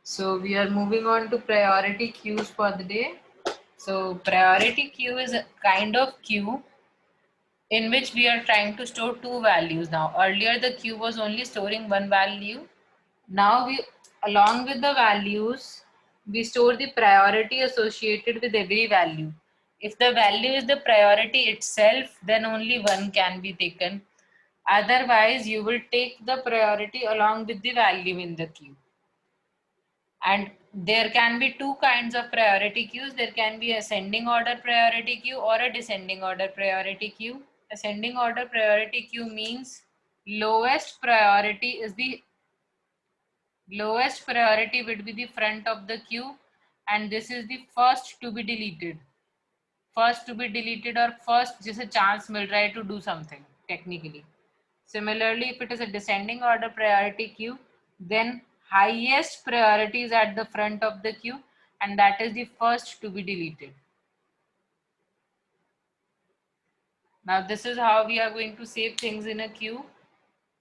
So we are moving on to priority queues for the day. So priority queue is a kind of queue in which we are trying to store two values now. Earlier the queue was only storing one value. Now we, along with the values, we store the priority associated with every value. If the value is the priority itself, then only one can be taken. Otherwise, you will take the priority along with the value in the queue. And there can be two kinds of priority queues. There can be ascending order priority queue or a descending order priority queue. Ascending order priority queue means lowest priority would be the front of the queue, and this is the first to be deleted. First to be deleted or first just a chance will try to do something technically. Similarly, if it is a descending order priority queue, then highest priority is at the front of the queue, and that is the first to be deleted. Now this is how we are going to save things in a queue.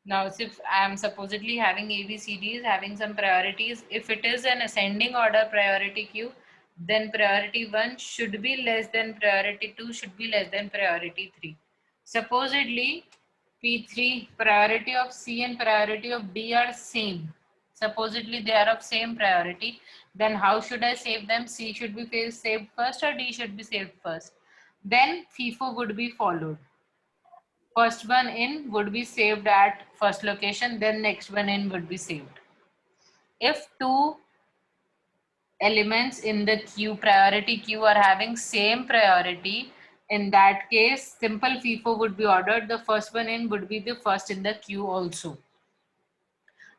Now if I am supposedly having ABCDs having some priorities, if it is an ascending order priority queue, then priority 1 should be less than priority 2 should be less than priority 3. Supposedly P3 priority of C and priority of D are same. Supposedly they are of same priority. Then how should I save them? C should be saved first or D should be saved first? Then FIFO would be followed. First one in would be saved at first location, then next one in would be saved. If two elements in the queue, priority queue, are having same priority, in that case, simple FIFO would be ordered. The first one in would be the first in the queue also.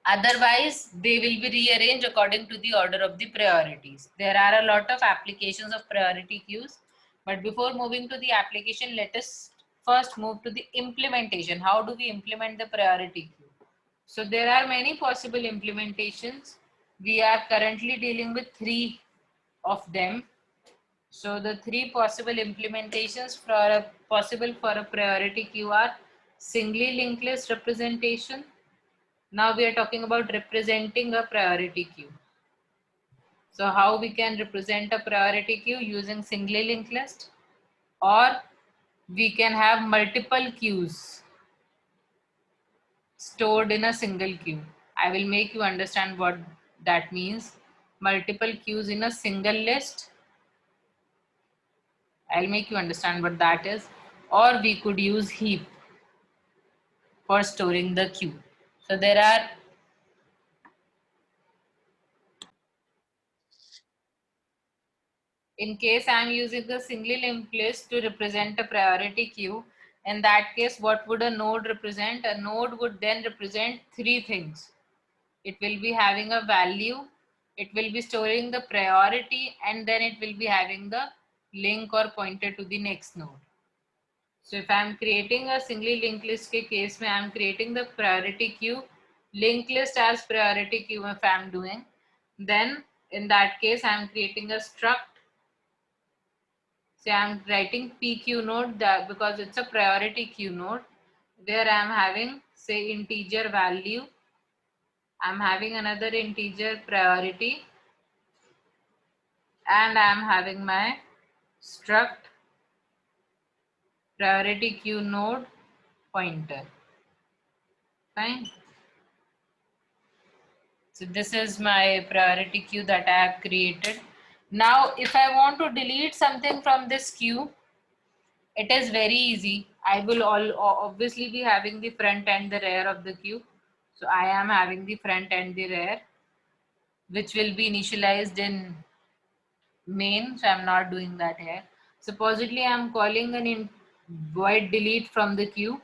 Otherwise, they will be rearranged according to the order of the priorities. There are a lot of applications of priority queues, but before moving to the application, let us first move to the implementation. How do we implement the priority queue? So there are many possible implementations. We are currently dealing with 3 of them. So the 3 possible implementations possible for a priority queue are singly linked list representation. Now we are talking about representing a priority queue. So how we can represent a priority queue using singly linked list, or we can have multiple queues stored in a single queue. I will make you understand what that means. Multiple queues in a single list. I'll make you understand what that is. Or we could use heap for storing the queue. So there are in case I am using the singly linked list to represent a priority queue, in that case, what would a node represent? A node would then represent 3 things. It will be having a value, it will be storing the priority, and then it will be having the link or pointer to the next node. So if I am creating a singly linked list के case में I am creating the priority queue, linked list as priority queue if I am doing, then in that case I am creating a struct. Say I am writing PQ node that because it's a priority queue node. There I am having say integer value. I am having another integer priority, and I am having my struct priority queue node pointer. Fine. So this is my priority queue that I have created. Now, if I want to delete something from this queue, it is very easy. I will obviously be having the front and the rear of the queue. So I am having the front and the rear, which will be initialized in main. So I'm not doing that here. Supposedly I'm calling an void delete from the queue.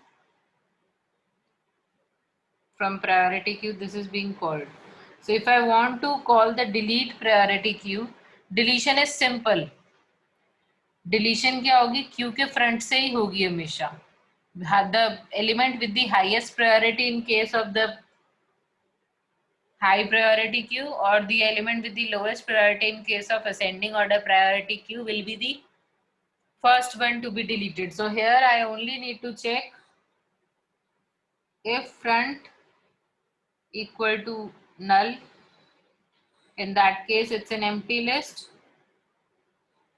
From priority queue, this is being called. So if I want to call the delete priority queue, deletion is simple. Deletion क्या होगी? Q के front से ही होगी हमेशा. The element with the highest priority in case of the high priority queue, or the element with the lowest priority in case of ascending order priority queue will be the first one to be deleted. So here I only need to check if front equal to null, In that case, it's an empty list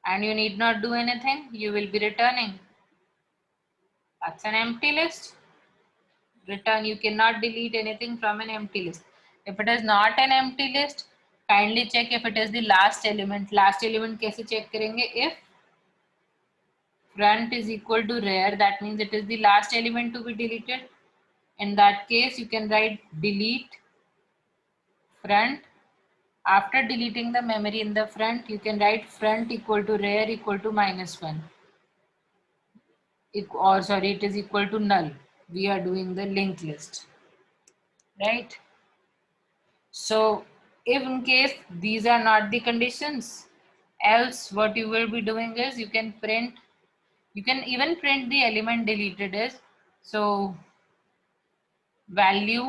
and you need not do anything. You will be returning. That's an empty list. Return. You cannot delete anything from an empty list. If it is not an empty list, kindly check if it is the last element. Last element कैसे check करेंगे? If front is equal to rear, that means it is the last element to be deleted. In that case, you can write delete front. After deleting the memory in the front, you can write front equal to rear equal to -1. Or sorry, it is equal to null. We are doing the linked list, right? So if in case these are not the conditions, else what you will be doing is you can even print the element deleted is, so value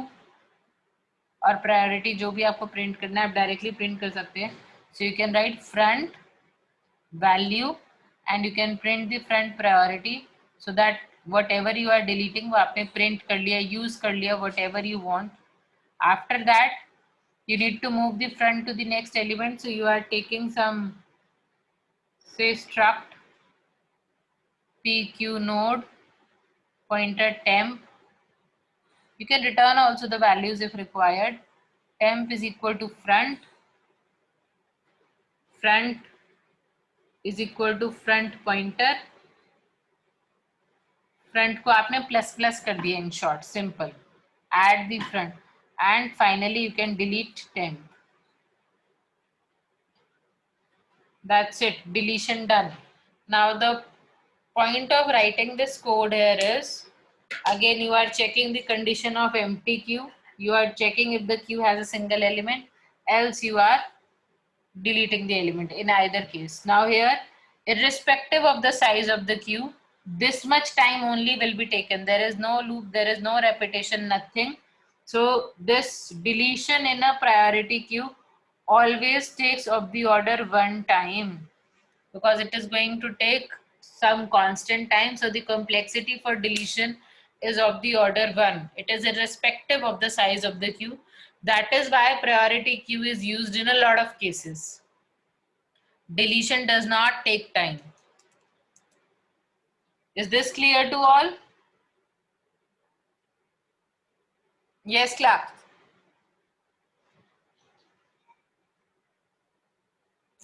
और priority जो भी आपको print करना है आप directly print कर सकते हैं. So you can write front value and you can print the front priority so that whatever you are deleting वो आपने प्रिंट कर लिया, यूज कर लिया, whatever you want. After that you need to move the front to the next element, so you are taking some, say, struct pq node pointer temp. You can return also the values if required. Temp is equal to front is equal to front pointer. Front को आपने plus plus कर दिया, in short simple. Add the front and finally you can delete temp. That's it, deletion done. Now the point of writing this code here is, again you are checking the condition of empty queue. You are checking if the queue has a single element, else you are deleting the element in either case. Now here, irrespective of the size of the queue, this much time only will be taken. There is no loop, there is no repetition, nothing. So this deletion in a priority queue always takes of the order 1 time, because it is going to take some constant time. So the complexity for deletion is of the order 1. It is irrespective of the size of the queue. That is why priority queue is used in a lot of cases. Deletion does not take time. Is this clear to all? Yes, clap.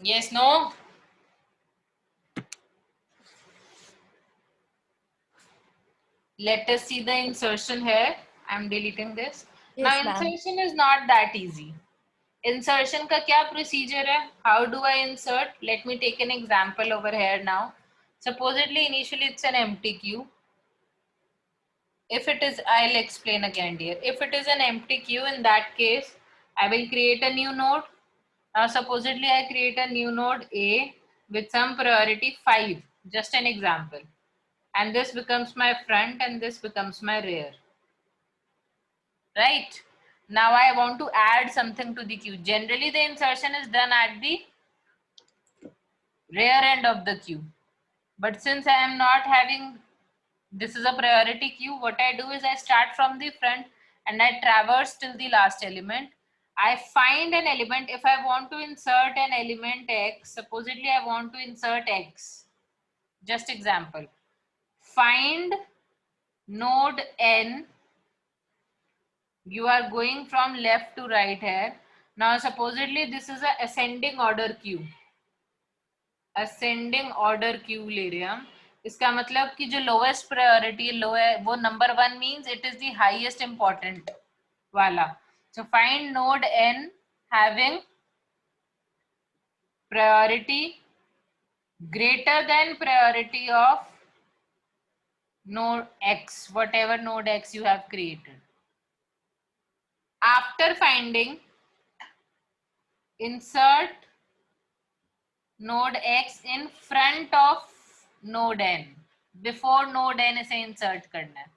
Yes, no? Let us see the insertion here. I'm deleting this. Yes, now insertion is not that easy. Insertion का क्या procedure है? How do I insert? Let me take an example over here now. Supposedly initially it's an empty queue. If it is, I'll explain again here. If it is an empty queue, in that case, I will create a new node. Now supposedly I create a new node A with some priority 5, just an example. And this becomes my front and this becomes my rear. Right? Now I want to add something to the queue. Generally the insertion is done at the rear end of the queue. But since I am not having, this is a priority queue, what I do is I start from the front and I traverse till the last element. I find an element. If I want to insert an element X, supposedly I want to insert X. Just example. Find node N. You are going from left to right here. Now supposedly this is a ascending order queue. Ascending order queue ले रहे हम. इसका मतलब कि जो lowest priority लो है वो number 1 means it is the highest important वाला. So find node N having priority greater than priority of node X, whatever node X you have created. After finding, insert node X in front of node N. Before node N इसे insert करना है.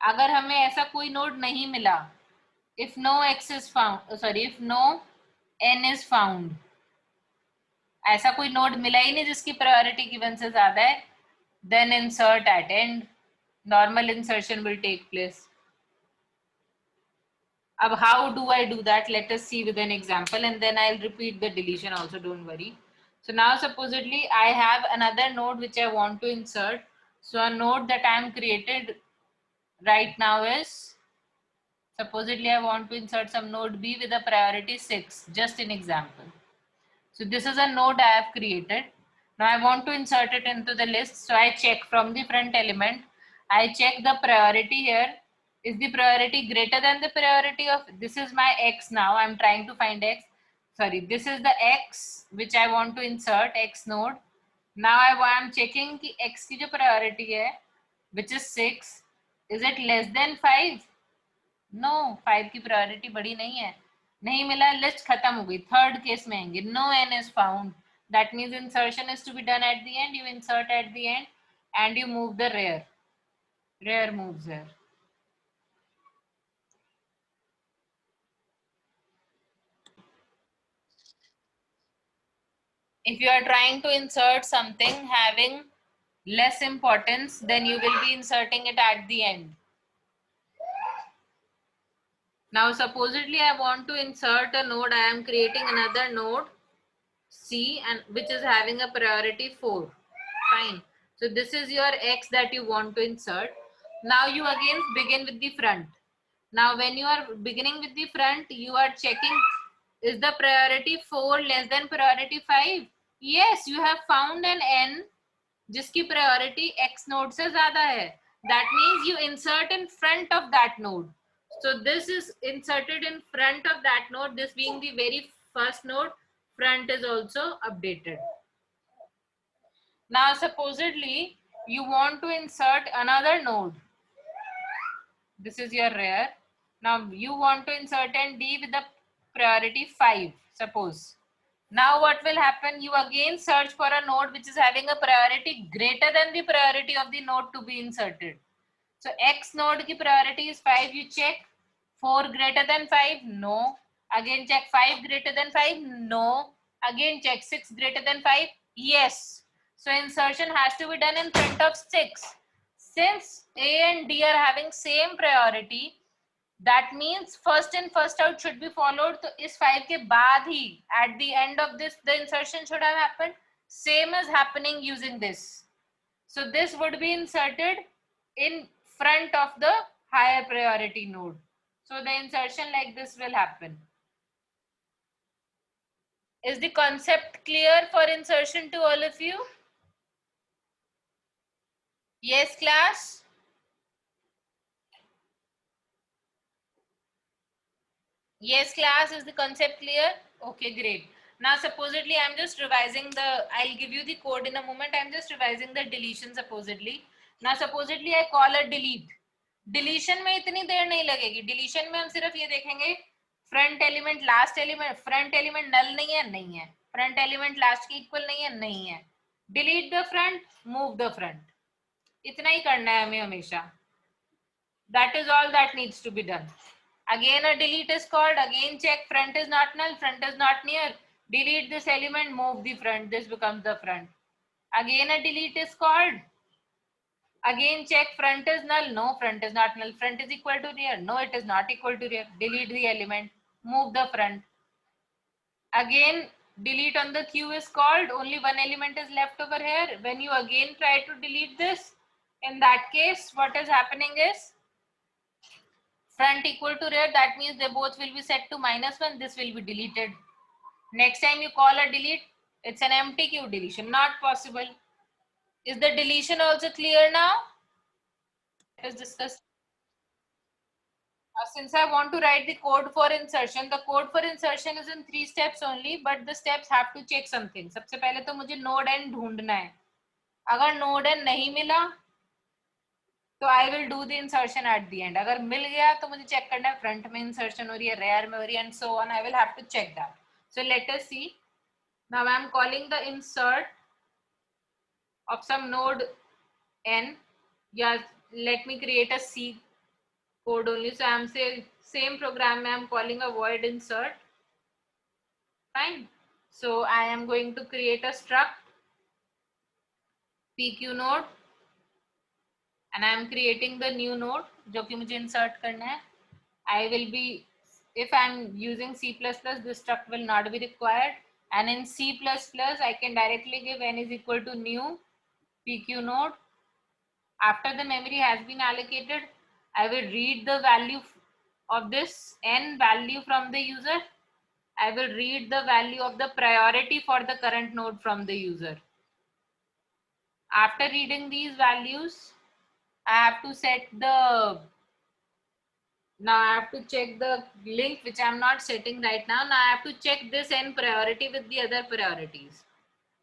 अगर हमें ऐसा कोई node नहीं मिला, if no X is found, sorry, if no N is found, ऐसा कोई नोड मिला ही नहीं जिसकी प्रायोरिटी गिवन से ज्यादा है, then insert at end. Normal insertion will take place. Ab how do I do that? Let us see with an example, and then I'll repeat the deletion also, don't worry. So now supposedly I have another node which I want to insert. So a node that I am created right now is, supposedly I want to insert some node B with a priority 6, just an example. So this is a node I have created. Now I want to insert it into the list. So I check from the front element. I check the priority here. Is the priority greater than the priority of, this is my X now. I'm trying to find X. Sorry, this is the X which I want to insert, X node. Now I am checking the X की जो priority है, which is 6. Is it less than 5? No 5 की priority बड़ी नहीं है, नहीं मिला, list खत्म हो गई. थर्ड केस में आएंगे, no n is found. That means insertion is to be done at the end. You insert at the end and you move the rear moves there. If you are trying to insert something having less importance, then you will be inserting it at the end. Now supposedly I want to insert a node. I am creating another node C, and which is having a priority 4. Fine. So this is your X that you want to insert. Now you again begin with the front. Now when you are beginning with the front, you are checking, is the priority 4 less than priority 5? Yes, you have found an N जिसकी priority X node से ज़्यादा है. That means you insert in front of that node. So this is inserted in front of that node. This being the very first node, front is also updated. Now supposedly you want to insert another node. This is your rear. Now you want to insert an D with the priority 5, suppose. Now what will happen? You again search for a node which is having a priority greater than the priority of the node to be inserted. So X node ki priority is 5. You check 4 greater than 5. No. Again check 5 greater than 5. No. Again check 6 greater than 5. Yes. So insertion has to be done in front of 6. Since A and D are having same priority, that means first in first out should be followed. So इस 5 के बाद ही at the end of this the insertion should have happened. Same is happening using this. So this would be inserted in front of the higher priority node. So the insertion like this will happen. Is the concept clear for insertion to all of you? Yes, class? Yes, class, is the concept clear? Okay, great. Now, supposedly, I'm just revising I'll give you the code in a moment. I'm just revising the deletion supposedly. Now, supposedly, I call a delete. Deletion में इतनी देर नहीं लगेगी. Deletion में हम सिर्फ ये देखेंगे, front element, last element, front element null नहीं है. Front element last के equal नहीं है. Delete the front, move the front. इतना ही करना है हमें हमेशा. That is all that needs to be done. Again a delete is called. Again check front is not null, front is not near. Delete this element, move the front. This becomes the front. Again a delete is called. Again check front is null. No, front is not null. Front is equal to rear. No, it is not equal to rear. Delete the element, move the front. Again delete on the queue is called. Only one element is left over here. When you again try to delete this, in that case what is happening is front equal to rear. That means they both will be set to -1. This will be deleted. Next time you call a delete, it's an empty queue deletion. Not possible. Is the deletion also clear now? Let us discuss. Since I want to write the code for insertion, the code for insertion is in 3 steps only, but the steps have to check something. सबसे पहले तो मुझे node n ढूंढना है. अगर node n नहीं मिला, तो I will do the insertion at the end. अगर मिल गया तो मुझे check करना है front में insertion हो रही है, rear में हो रही है, and so on. I will have to check that. So let us see. Now I am calling the insert of some node n. Yeah, let me create a C code only. So I am saying same program I am calling a void insert. Fine. So I am going to create a struct pq node, and I am creating the new node जो कि मुझे insert करना है. I will be if I'm using C++, this struct will not be required. And in C++, I can directly give n is equal to new PQ node. After the memory has been allocated, I will read the value of this n value from the user. I will read the value of the priority for the current node from the user. After reading these values, I have to set the, now I have to check the link which I'm not setting right now. Now I have to check this n priority with the other priorities.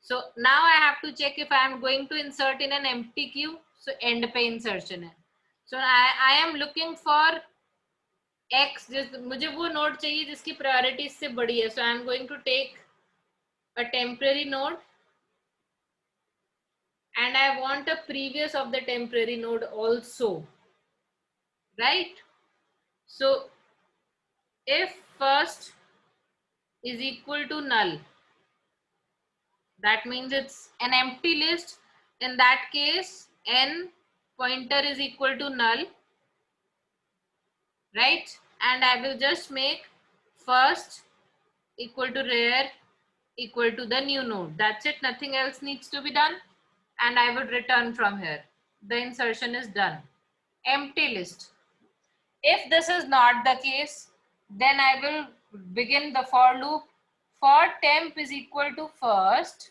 So now I have to check if I am going to insert in an empty queue. So end पे insertion है. So I am looking for X, जिस मुझे वो node चाहिए जिसकी priority इससे बड़ी है. So I am going to take a temporary node and I want a previous of the temporary node also, right? So if first is equal to null, that means it's an empty list. In that case, n pointer is equal to null, right? And I will just make first equal to rare equal to the new node. That's it. Nothing else needs to be done. And I would return from here. The insertion is done. Empty list. If this is not the case, then I will begin the for loop. For temp is equal to first.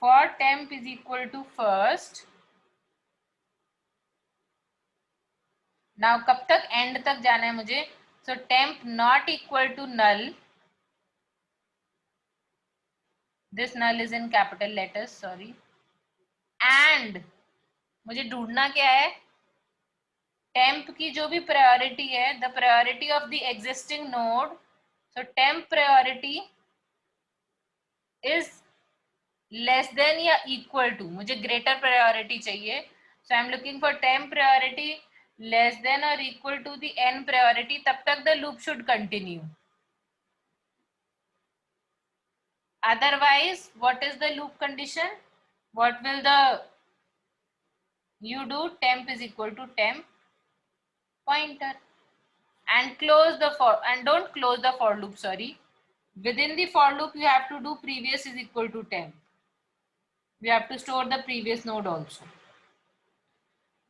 For temp is equal to first. Now कब तक end तक जाना है मुझे? So temp not equal to null. This null is in capital letters, sorry. And मुझे ढूंढना क्या है? Temp की जो भी priority है, the priority of the existing node. So temp priority is less than या equal to. मुझे greater priority चाहिए. So I'm looking for temp priority less than or equal to the n priority. तब तक the loop should continue. Otherwise, what is the loop condition? What will the you do? Temp is equal to temp pointer and close the for, and don't close the for loop, sorry. Within the for loop, you have to do previous is equal to temp. We have to store the previous node also.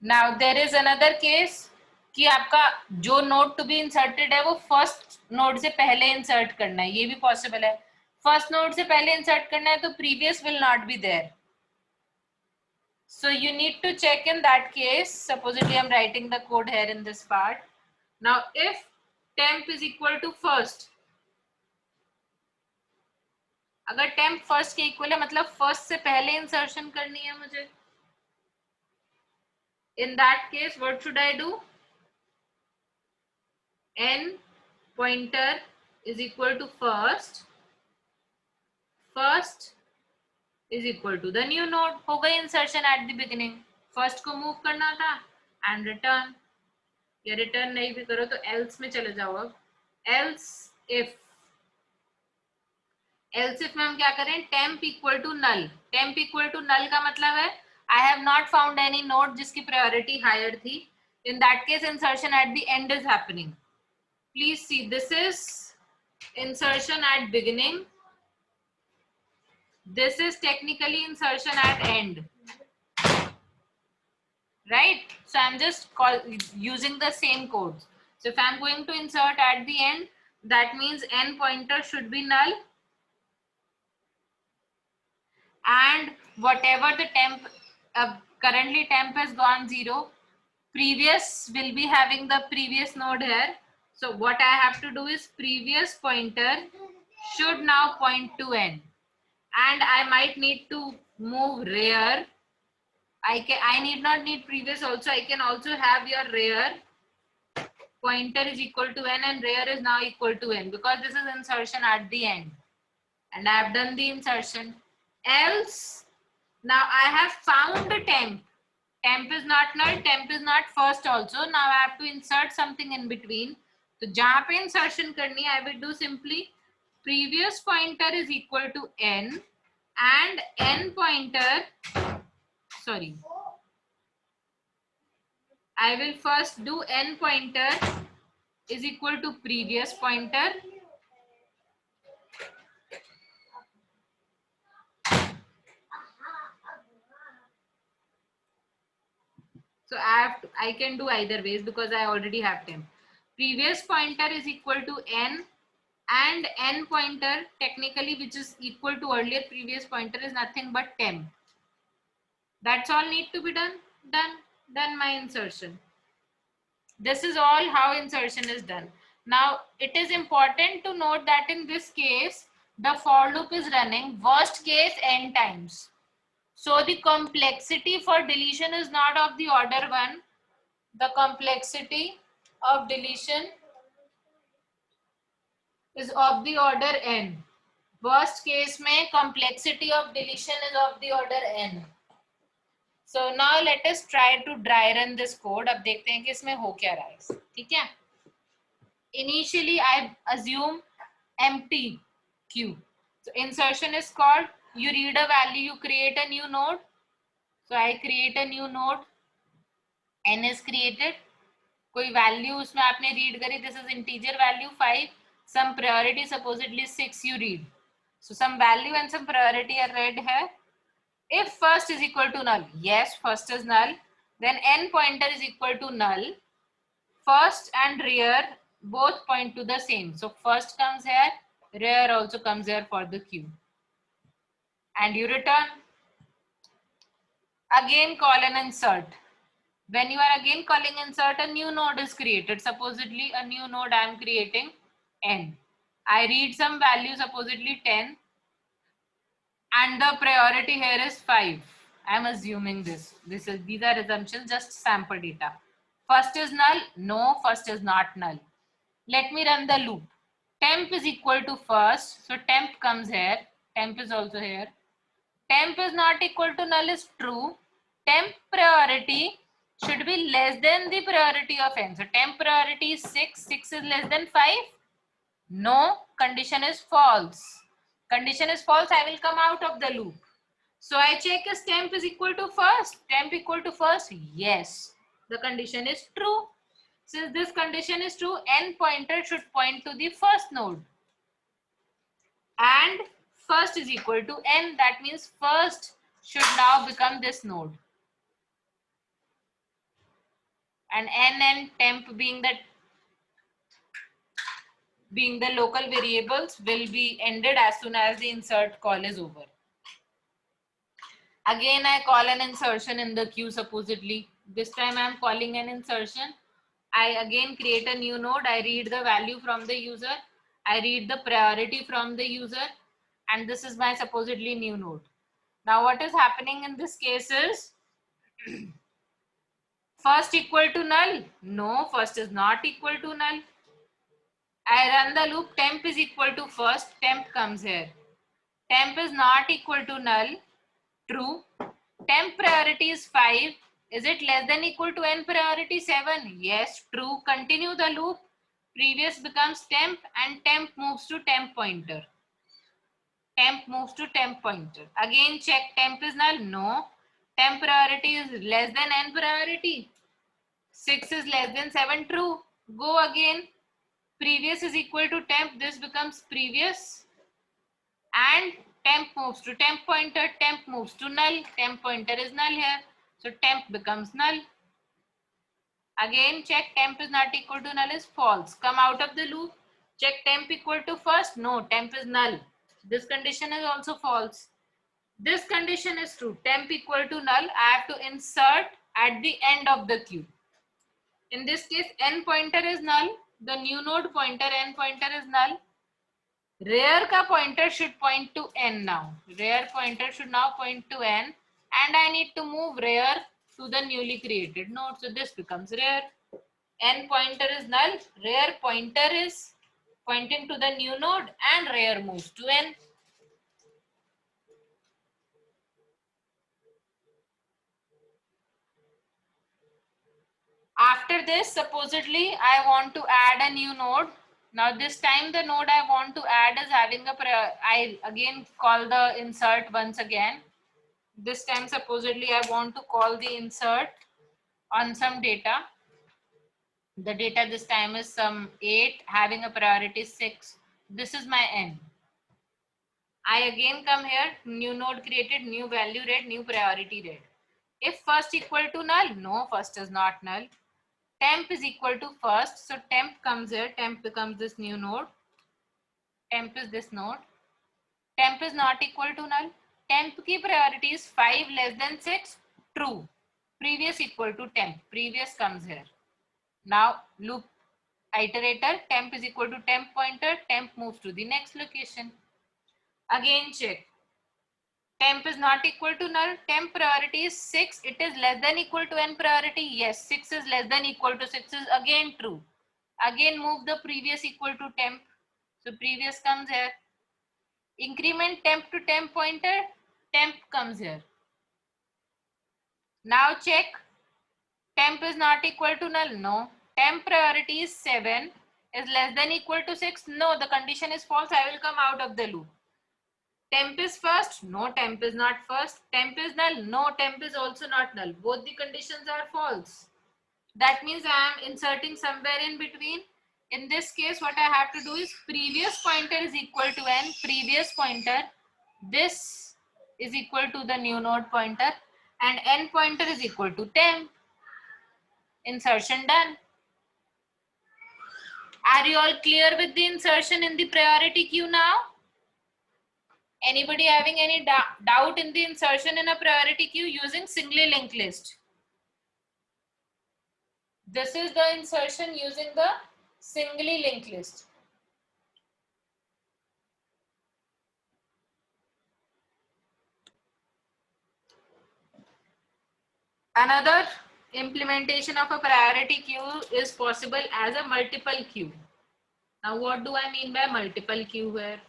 Now there is another case कि आपका जो node to be inserted है वो first node से पहले insert करना है, ये भी possible है. First node से पहले insert करना है तो previous will not be there. So you need to check in that case. Supposedly I'm writing the code here in this part. Now if temp is equal to first, अगर temp first के equal है मतलब first से पहले insertion करनी है मुझे. In that case, what should I do? N pointer is equal to first. First is equal to the new node. हो गई insertion at the beginning. First को move करना था and return. या return नहीं भी करो तो else में चले जाओ अब. Else if में हम क्या करें? Temp equal to null. Temp equal to null का मतलब है I have not found any node जिसकी priority higher थी. In that case, insertion at the end is happening. Please see, this is insertion at beginning. This is technically insertion at end. Right? So I'm just using the same codes. So if I'm going to insert at the end, that means n pointer should be null. And whatever the temp, currently temp has gone 0. Previous will be having the previous node here. So what I have to do is previous pointer should now point to n. And I might need to move rare. I need not need previous also. I can also have your rare pointer is equal to n and rare is now equal to n because this is insertion at the end. And I have done the insertion. Else, now I have found a temp. Temp is not null, temp is not first also. Now I have to insert something in between. So जहाँ पे insertion करनी है, I will do simply previous pointer is equal to n and n pointer, sorry, I will first do n pointer is equal to previous pointer. So I can do either ways because I already have temp. Previous pointer is equal to n, and n pointer technically which is equal to earlier previous pointer is nothing but temp. That's all need to be done. Done my insertion. This is all how insertion is done. Now it is important to note that in this case the for loop is running worst case n times. So the complexity for deletion is not of the order 1. The complexity of deletion is of the order n. Worst case में complexity of deletion is of the order n. So now let us try to dry run this code. अब देखते हैं कि इसमें हो क्या रहा है. ठीक है? Initially I assume empty queue. So insertion is called, you read a value, you create a new node. So I create a new node, n is created. कोई वैल्यू उसमें आपने रीड करी, this is integer value 5, some priority supposedly 6 you read. So some value and some priority are read here. If first is equal to null, yes, first is null, then n pointer is equal to null. First and rear both point to the same. So first comes here, rear also comes here for the queue. And you return. Again call an insert. When you are again calling insert, a new node is created. Supposedly a new node I am creating n. I read some value, supposedly 10, and the priority here is 5. I am assuming this. These are assumptions, just sample data. First is null? No, first is not null. Let me run the loop. Temp is equal to first, so temp comes here. Temp is also here. Temp is not equal to null is true. Temp priority should be less than the priority of n. So temp priority is 6. 6 is less than 5. No, condition is false. Condition is false, I will come out of the loop. So I check if temp is equal to first. Temp equal to first? Yes. The condition is true. Since this condition is true, n pointer should point to the first node. And first is equal to n. That means first should now become this node. And n and temp being the local variables will be ended as soon as the insert call is over. Again, I call an insertion in the queue supposedly. This time I am calling an insertion. I again create a new node. I read the value from the user. I read the priority from the user. And this is my supposedly new node. Now what is happening in this case is first equal to null? No, first is not equal to null. I run the loop, temp is equal to first, temp comes here. Temp is not equal to null, true. Temp priority is 5. Is it less than equal to n priority 7? Yes, true. Continue the loop. Previous becomes temp and temp moves to temp pointer. Temp moves to temp pointer. Again check temp is null. No. Temp priority is less than n priority. 6 is less than 7. True. Go again. Previous is equal to temp. This becomes previous. And temp moves to temp pointer. Temp moves to null. Temp pointer is null here. So temp becomes null. Again check temp is not equal to null is false. Come out of the loop. Check temp equal to first. No, temp is null. This condition is also false. This condition is true. Temp equal to null. I have to insert at the end of the queue. In this case, n pointer is null. The new node pointer n pointer is null. Rear ka pointer should point to n now. Rear pointer should now point to n. And I need to move rear to the newly created node. So this becomes rear. N pointer is null. Rear pointer is pointing to the new node and rear moves to n. After this, supposedly I want to add a new node. Now this time the node I want to add is having I again call the insert once again. This time supposedly I want to call the insert on some data. The data this time is some 8 having a priority 6. This is my n. I again come here, new node created, new value read, new priority read. If first equal to null, no, first is not null. Temp is equal to first, so temp comes here, temp becomes this new node. Temp is this node. Temp is not equal to null. Temp ki priority is 5 less than 6, true. Previous equal to temp, previous comes here. Now loop iterator, temp is equal to temp pointer, temp moves to the next location. Again check. Temp is not equal to null. Temp priority is 6. It is less than equal to n priority. Yes, 6 is less than equal to 6 is again true. Again move the previous equal to temp. So previous comes here. Increment temp to temp pointer. Temp comes here. Now check. Temp is not equal to null. No. Temp priority is 7. Is less than equal to 6. No, the condition is false. I will come out of the loop. Temp is first, no, temp is not first. Temp is null, no, temp is also not null. Both the conditions are false. That means I am inserting somewhere in between. In this case, what I have to do is previous pointer is equal to n, previous pointer. This is equal to the new node pointer, and n pointer is equal to temp. Insertion done. Are you all clear with the insertion in the priority queue now? Anybody having any doubt in the insertion in a priority queue using singly linked list? This is the insertion using the singly linked list. Another implementation of a priority queue is possible as a multiple queue. Now, what do I mean by multiple queue here?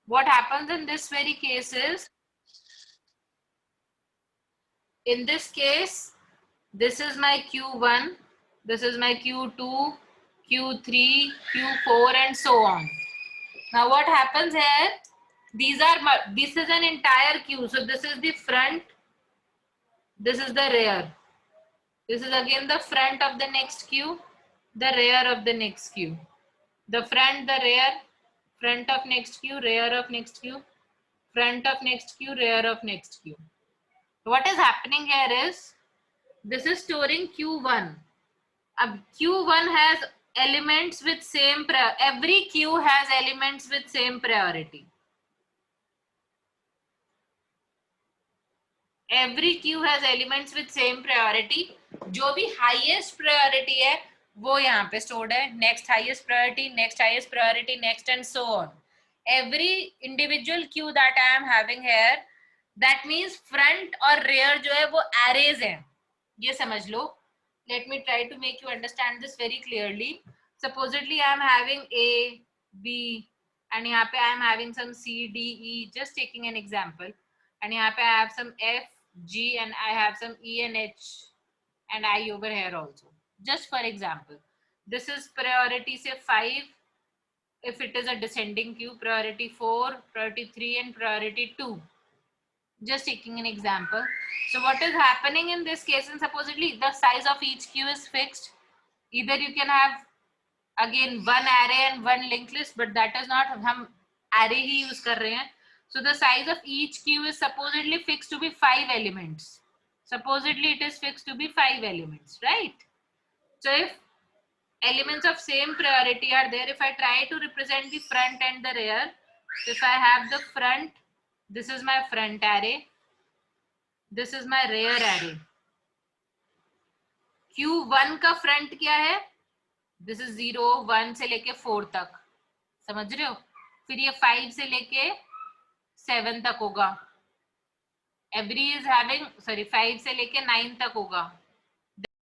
What happens in this very case is, in this case, this is my Q1, this is my Q2, Q3, Q4, and so on. Now what happens here? This is an entire queue. So this is the front, this is the rear. This is again the front of the next queue, the rear of the next queue. The front, the rear, front of next queue, rear of next queue, front of next queue, rear of next queue. What is happening here is, this is storing Q1. Q1 has elements with same priority. Every queue has elements with same priority. Every queue has elements with same priority. जो भी highest priority है वो यहाँ पे stored है. Next highest priority, next highest priority, next and so on. Every individual queue that I am having here, that means front और rear जो है वो arrays हैं. ये समझ लो. Let me try to make you understand this very clearly. Supposedly I am having A, B, and यहाँ पे I am having some C, D, E. Just taking an example. And यहाँ पे I have some F, G, and I have some E and H and I over here also. Just for example, this is priority say 5 if it is a descending queue, priority 4, priority 3, and priority 2. Just taking an example. So what is happening in this case, and supposedly the size of each queue is fixed. Either you can have again one array and one linked list, but that is not, हम array ही use कर रहे हैं. So the size of each queue is supposedly fixed to be 5 elements. Supposedly it is fixed to be 5 elements, right? So if elements of same priority are there, if I try to represent the front and the rear, if I have the front, this is my front array, this is my rear array. Q1 का front क्या है? This is 0, 1 से लेके 4 तक. समझ रहे हो? फिर ये 5 से लेके 7 तक होगा. Every is having, sorry, 5 से लेके 9 तक होगा.